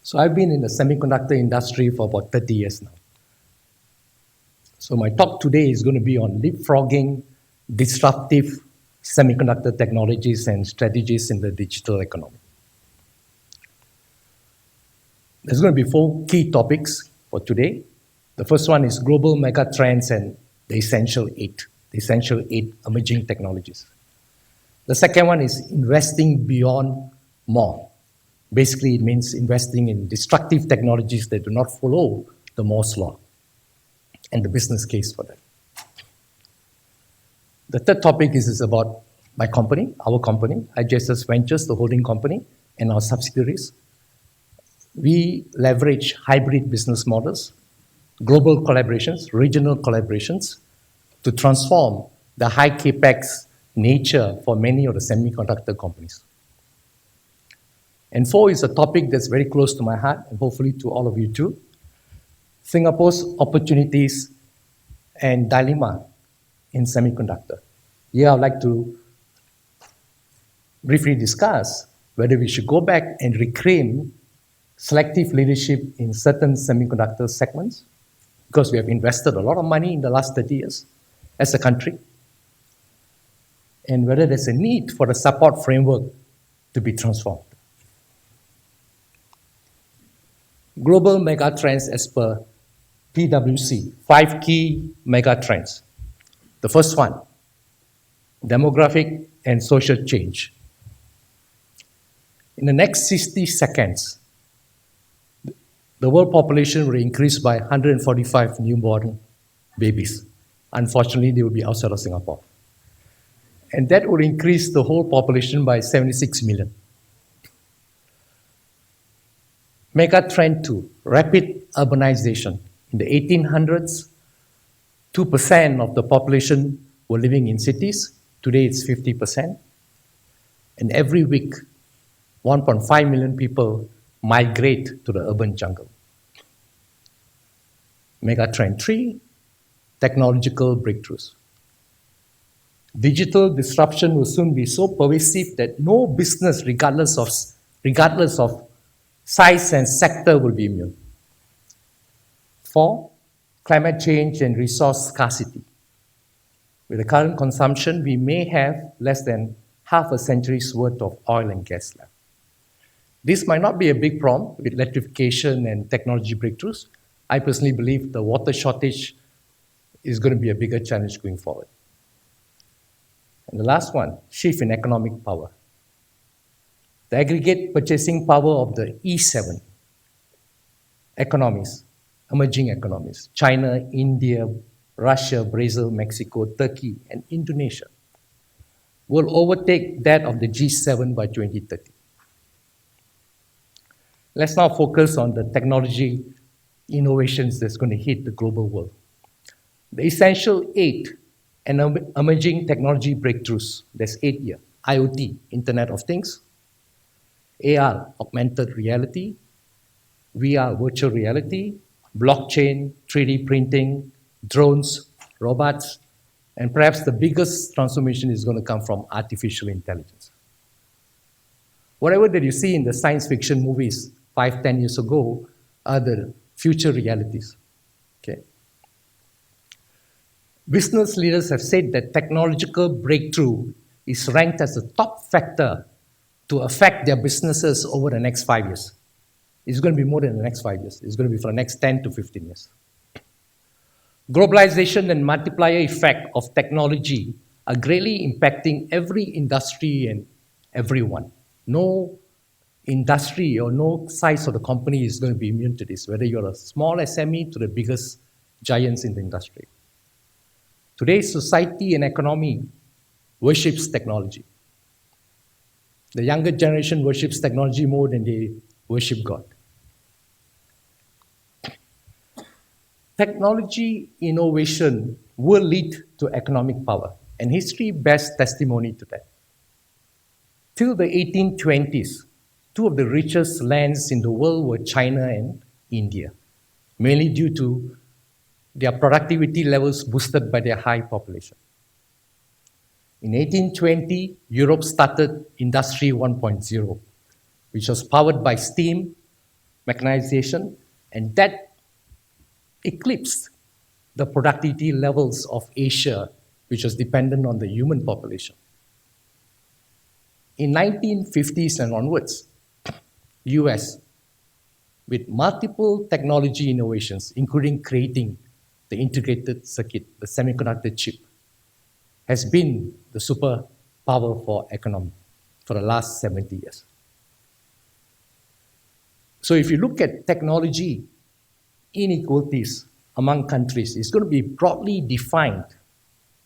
So I've been in the semiconductor industry for about 30 years now. So my talk today is going to be on leapfrogging disruptive semiconductor technologies and strategies in the digital economy. There's going to be 4 key topics for today. The first one is global megatrends and the essential 8 emerging technologies. The second one is investing beyond more. Basically, it means investing in destructive technologies that do not follow the Moore's law and the business case for that. The third topic is about my company, our company, IGSS Ventures, the holding company, and our subsidiaries. We leverage hybrid business models, global collaborations, regional collaborations to transform the high capex nature for many of the semiconductor companies. And 4 is a topic that's very close to my heart, and hopefully to all of you too. Singapore's opportunities and dilemma in semiconductor. Here I'd like to briefly discuss whether we should go back and reclaim selective leadership in certain semiconductor segments, because we have invested a lot of money in the last 30 years as a country, and whether there's a need for the support framework to be transformed. Global megatrends as per PwC, 5 key megatrends. The first one, demographic and social change. In the next 60 seconds, the world population will increase by 145 newborn babies. Unfortunately, they will be outside of Singapore. And that will increase the whole population by 76 million. Megatrend 2, rapid urbanization. In the 1800s, 2% of the population were living in cities. Today it's 50%. And every week, 1.5 million people migrate to the urban jungle. Megatrend 3, technological breakthroughs. Digital disruption will soon be so pervasive that no business, regardless of size and sector, will be immune. 4, climate change and resource scarcity. With the current consumption, we may have less than half a century's worth of oil and gas left. This might not be a big problem with electrification and technology breakthroughs. I personally believe the water shortage is going to be a bigger challenge going forward. And the last one, shift in economic power. The aggregate purchasing power of the E7 economies, emerging economies, China, India, Russia, Brazil, Mexico, Turkey, and Indonesia, will overtake that of the G7 by 2030. Let's now focus on the technology innovations that's going to hit the global world. The essential 8 and emerging technology breakthroughs, there's 8 here. IoT, Internet of Things, AR, augmented reality, VR, virtual reality, blockchain, 3D printing, drones, robots, and perhaps the biggest transformation is going to come from artificial intelligence. Whatever that you see in the science fiction movies 5-10 years ago are the future realities. Okay. Business leaders have said that technological breakthrough is ranked as a top factor to affect their businesses over the next 5 years. It's going to be more than the next 5 years. It's going to be for the next 10 to 15 years. Globalization and multiplier effect of technology are greatly impacting every industry and everyone. No industry or no size of the company is going to be immune to this, whether you're a small SME to the biggest giants in the industry. Today's society and economy worships technology. The younger generation worships technology more than they worship God. Technology innovation will lead to economic power, and history bears testimony to that. Till the 1820s, 2 of the richest lands in the world were China and India, mainly due to their productivity levels boosted by their high population. In 1820, Europe started Industry 1.0, which was powered by steam, mechanization, and that eclipsed the productivity levels of Asia, which was dependent on the human population. In 1950s and onwards, US, with multiple technology innovations, including creating the integrated circuit, the semiconductor chip, has been the superpower for economy for the last 70 years. So if you look at technology inequalities among countries, it's going to be broadly defined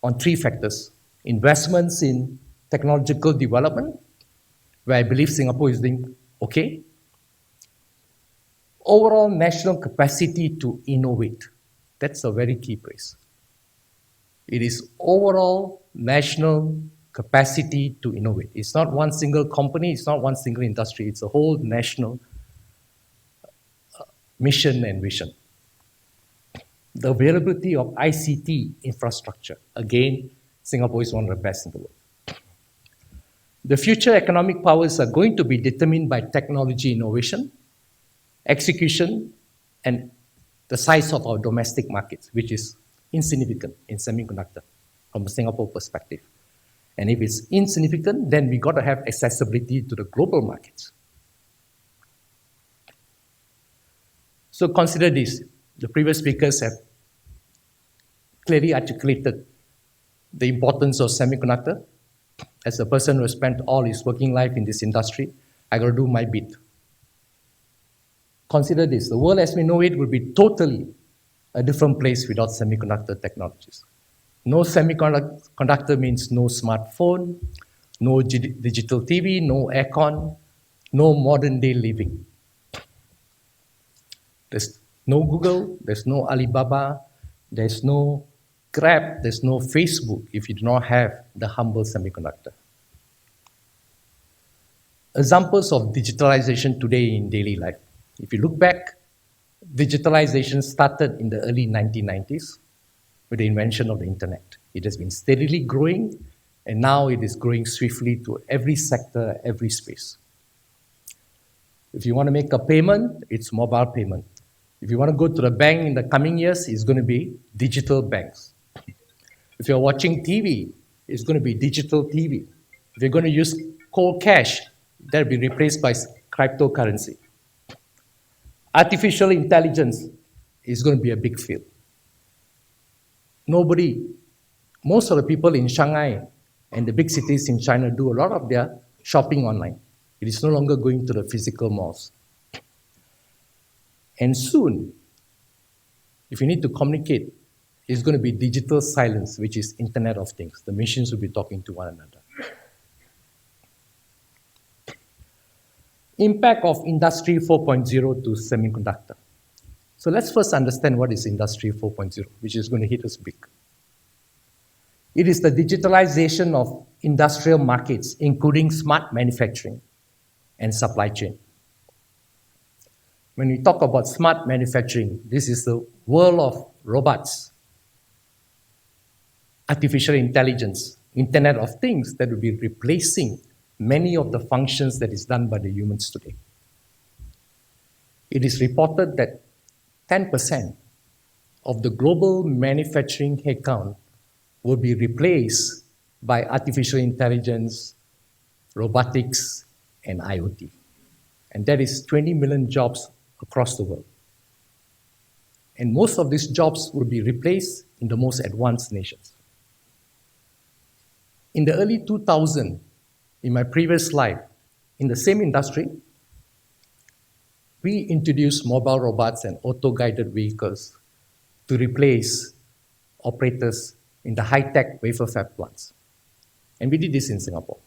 on three factors: investments in technological development, where I believe Singapore is doing okay; overall national capacity to innovate. That's a very key phrase. It is overall national capacity to innovate. It's not one single company, it's not one single industry, it's a whole national mission and vision. The availability of ICT infrastructure. Again, Singapore is one of the best in the world. The future economic powers are going to be determined by technology innovation, execution, and the size of our domestic markets, which is insignificant in semiconductor from a Singapore perspective. And if it's insignificant, then we got to have accessibility to the global markets. So consider this. The previous speakers have clearly articulated the importance of semiconductor. As a person who has spent all his working life in this industry, I got to do my bit. Consider this. The world as we know it would be totally a different place without semiconductor technologies. No semiconductor means no smartphone, no digital TV, no aircon, no modern day living. There's no Google, there's no Alibaba, there's no Grab, there's no Facebook if you do not have the humble semiconductor. Examples of digitalization today in daily life. If you look back, digitalization started in the early 1990s with the invention of the internet. It has been steadily growing, and now it is growing swiftly to every sector, every space. If you want to make a payment, it's mobile payment. If you want to go to the bank in the coming years, it's going to be digital banks. If you're watching TV, it's going to be digital TV. If you're going to use cold cash, that'll be replaced by cryptocurrency. Artificial intelligence is going to be a big field. Most of the people in Shanghai and the big cities in China do a lot of their shopping online. It is no longer going to the physical malls. And soon, if you need to communicate, it's going to be digital silence, which is Internet of Things. The machines will be talking to one another. Impact of Industry 4.0 to semiconductor. So let's first understand what is Industry 4.0, which is going to hit us big. It is the digitalization of industrial markets, including smart manufacturing and supply chain. When we talk about smart manufacturing, this is the world of robots, artificial intelligence, Internet of Things that will be replacing many of the functions that is done by the humans today. It is reported that 10% of the global manufacturing headcount will be replaced by artificial intelligence, robotics, and IoT. And that is 20 million jobs across the world. And most of these jobs will be replaced in the most advanced nations. In the early 2000s, in my previous life, in the same industry, we introduced mobile robots and auto-guided vehicles to replace operators in the high-tech wafer fab plants. And we did this in Singapore.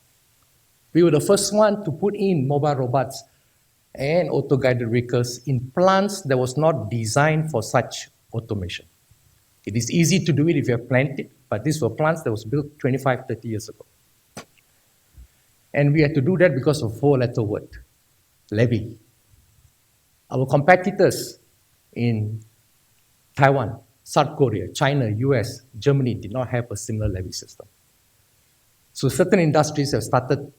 We were the first one to put in mobile robots and auto-guided vehicles in plants that was not designed for such automation. It is easy to do it if you have planned it, but these were plants that was built 25, 30 years ago. And we had to do that because of a four-letter word, levy. Our competitors in Taiwan, South Korea, China, US, Germany did not have a similar levy system. So certain industries have started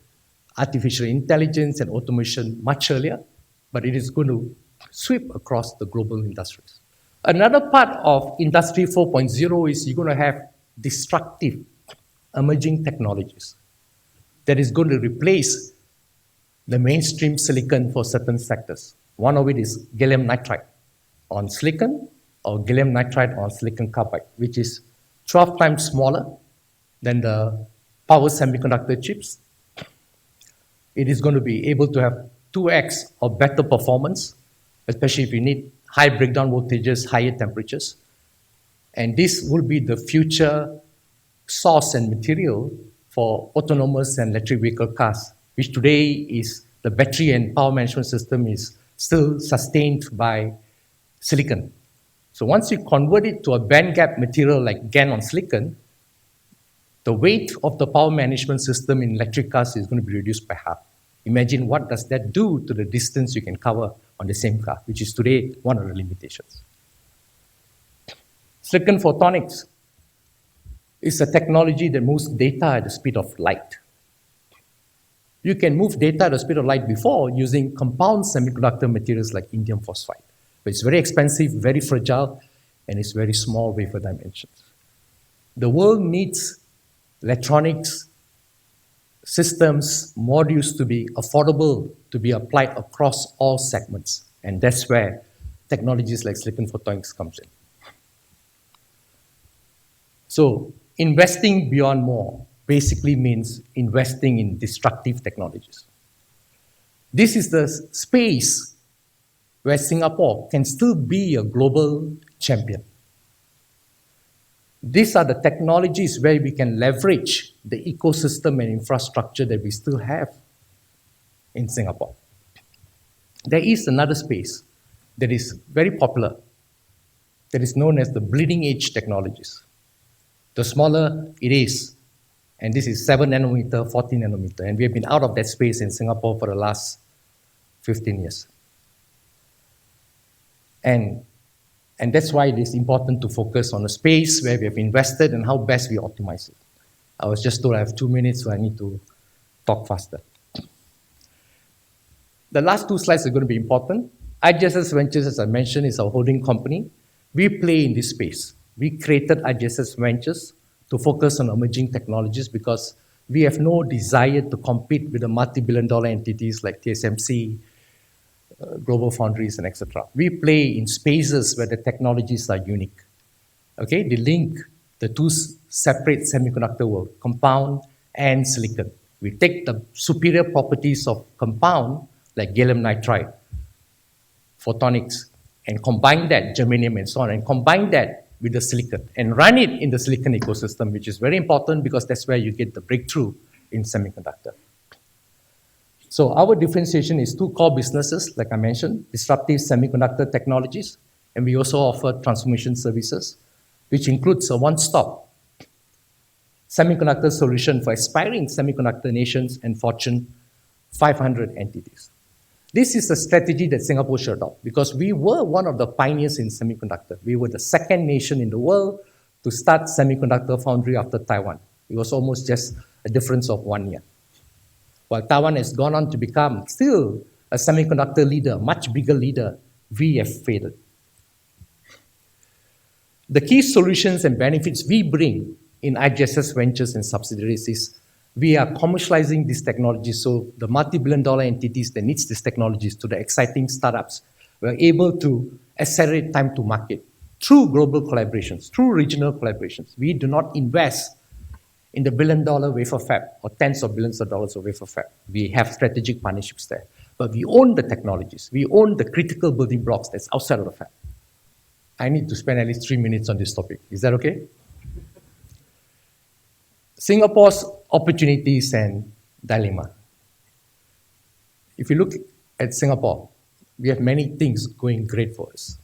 artificial intelligence and automation much earlier, but it is going to sweep across the global industries. Another part of Industry 4.0 is you're going to have disruptive emerging technologies that is going to replace the mainstream silicon for certain sectors. One of it is gallium nitride on silicon or gallium nitride on silicon carbide, which is 12 times smaller than the power semiconductor chips. It is going to be able to have 2x or better performance, especially if you need high breakdown voltages, higher temperatures. And this will be the future source and material for autonomous and electric vehicle cars, which today is the battery and power management system is still sustained by silicon. So once you convert it to a band gap material like GaN on silicon, the weight of the power management system in electric cars is going to be reduced by half. Imagine what does that do to the distance you can cover on the same car, which is today one of the limitations. Silicon photonics is a technology that moves data at the speed of light. You can move data at the speed of light before using compound semiconductor materials like indium phosphide. But it's very expensive, very fragile, and it's very small wafer dimensions. The world needs electronics, systems, modules to be affordable, to be applied across all segments. And that's where technologies like silicon photonics comes in. So investing beyond more basically means investing in destructive technologies. This is the space where Singapore can still be a global champion. These are the technologies where we can leverage the ecosystem and infrastructure that we still have in Singapore. There is another space that is very popular, that is known as the bleeding edge technologies. The smaller it is, and this is 7 nanometer, 14 nanometer, and we have been out of that space in Singapore for the last 15 years. And that's why it is important to focus on a space where we have invested and how best we optimize it. I was just told I have 2 minutes, so I need to talk faster. The last 2 slides are going to be important. IGSS Ventures, as I mentioned, is our holding company. We play in this space. We created IGSS Ventures to focus on emerging technologies because we have no desire to compete with the multi-billion-dollar entities like TSMC, global foundries, and etc. We play in spaces where the technologies are unique. Okay, they link the two separate semiconductor world, compound and silicon. We take the superior properties of compound, like gallium nitride, photonics, and combine that, germanium and so on, and combine that with the silicon and run it in the silicon ecosystem, which is very important because that's where you get the breakthrough in semiconductor. So our differentiation is 2 core businesses, like I mentioned, disruptive semiconductor technologies, and we also offer transformation services, which includes a one-stop semiconductor solution for aspiring semiconductor nations and Fortune 500 entities. This is a strategy that Singapore should adopt because we were one of the pioneers in semiconductor. We were the second nation in the world to start semiconductor foundry after Taiwan. It was almost just a difference of 1 year. While Taiwan has gone on to become still a semiconductor leader, much bigger leader, we have faded. The key solutions and benefits we bring in IGSS Ventures and subsidiaries is we are commercializing these technologies, so the multi-billion-dollar entities that needs these technologies to the exciting startups, we're able to accelerate time to market through global collaborations, through regional collaborations. We do not invest in the billion-dollar wafer fab or tens of billions of dollars of wafer fab. We have strategic partnerships there. But we own the technologies. We own the critical building blocks that's outside of the fab. I need to spend at least 3 minutes on this topic. Is that okay? Singapore's opportunities and dilemma. If you look at Singapore, we have many things going great for us.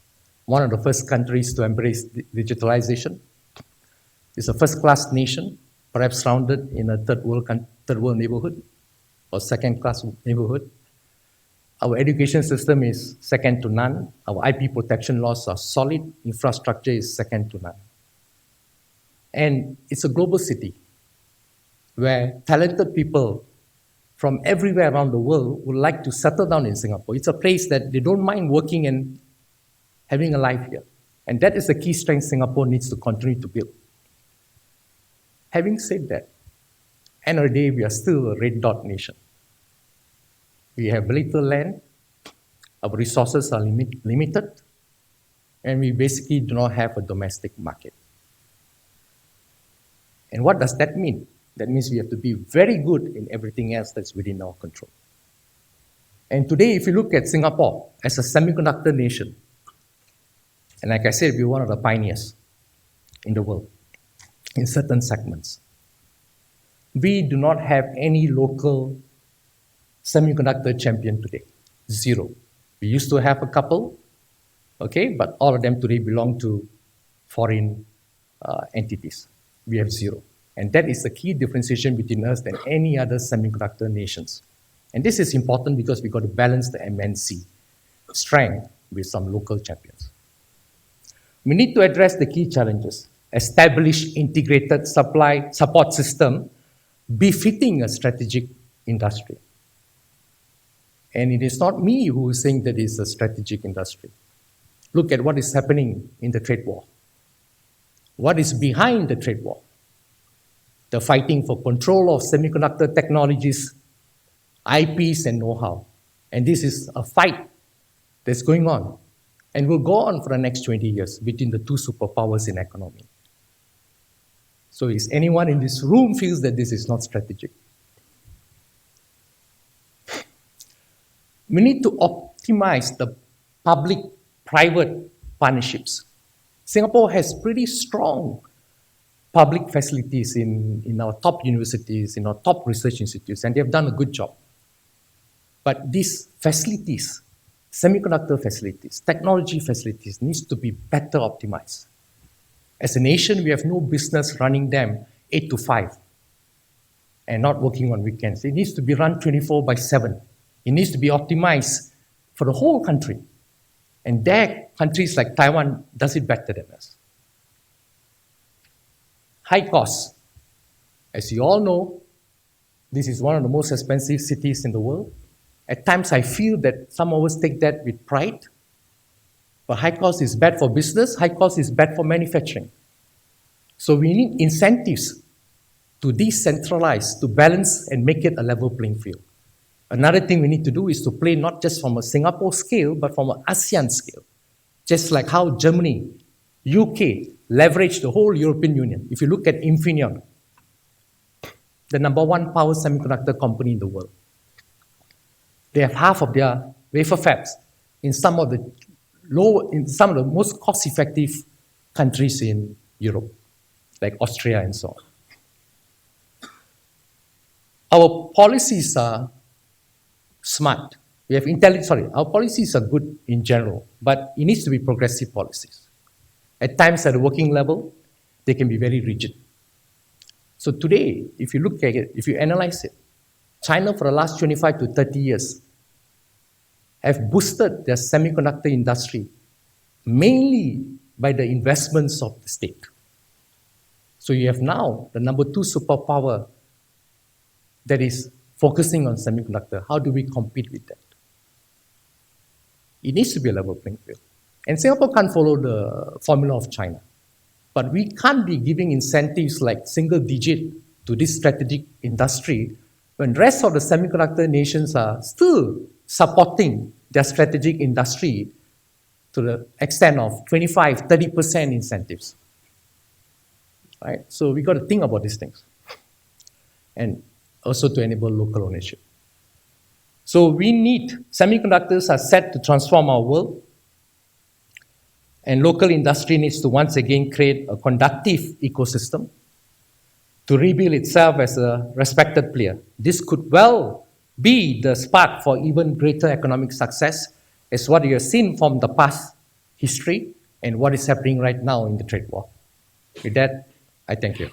One of the first countries to embrace digitalization. It's a first-class nation, perhaps surrounded in a third world neighborhood or second-class neighborhood. Our education system is second to none. Our IP protection laws are solid. Infrastructure is second to none. And it's a global city where talented people from everywhere around the world would like to settle down in Singapore. It's a place that they don't mind working and having a life here. And that is the key strength Singapore needs to continue to build. Having said that, end of the day, we are still a red dot nation. We have little land, our resources are limited, and we basically do not have a domestic market. And what does that mean? That means we have to be very good in everything else that's within our control. And today, if you look at Singapore as a semiconductor nation, and like I said, we're one of the pioneers in the world in certain segments. We do not have any local semiconductor champion today, zero. We used to have a couple, okay, but all of them today belong to foreign entities. We have zero. And that is the key differentiation between us and any other semiconductor nations. And this is important because we've got to balance the MNC strength with some local champions. We need to address the key challenges. Establish integrated supply support system befitting a strategic industry. And it is not me who is saying that it's a strategic industry. Look at what is happening in the trade war. What is behind the trade war? The fighting for control of semiconductor technologies, IPs, and know-how. And this is a fight that's going on and will go on for the next 20 years between the two superpowers in economy. So is anyone in this room feels that this is not strategic? We need to optimize the public-private partnerships. Singapore has pretty strong public facilities in our top universities, in our top research institutes, and they have done a good job. But these facilities, semiconductor facilities, technology facilities, needs to be better optimized. As a nation, we have no business running them 8 to 5 and not working on weekends. It needs to be run 24/7. It needs to be optimized for the whole country. And there, countries like Taiwan does it better than us. High costs. As you all know, this is one of the most expensive cities in the world. At times, I feel that some of us take that with pride. But high cost is bad for business, high cost is bad for manufacturing. So we need incentives to decentralize, to balance and make it a level playing field. Another thing we need to do is to play not just from a Singapore scale, but from an ASEAN scale. Just like how Germany, UK leveraged the whole European Union. If you look at Infineon, the #1 power semiconductor company in the world, they have half of their wafer fabs in some of the most cost-effective countries in Europe, like Austria and so on. Our policies are smart. We have our policies are good in general, but it needs to be progressive policies. At times at the working level, they can be very rigid. So today, if you look at it, if you analyze it, China for the last 25 to 30 years have boosted their semiconductor industry mainly by the investments of the state. So you have now the #2 superpower that is focusing on semiconductor. How do we compete with that? It needs to be a level playing field. And Singapore can't follow the formula of China. But we can't be giving incentives like single digit to this strategic industry when the rest of the semiconductor nations are still supporting their strategic industry to the extent of 25, 30% incentives. Right? So we got to think about these things. And also to enable local ownership. So we need, semiconductors are set to transform our world, and local industry needs to once again create a conductive ecosystem to rebuild itself as a respected player. This could well be the spark for even greater economic success as what you have seen from the past history and what is happening right now in the trade war. With that, I thank you.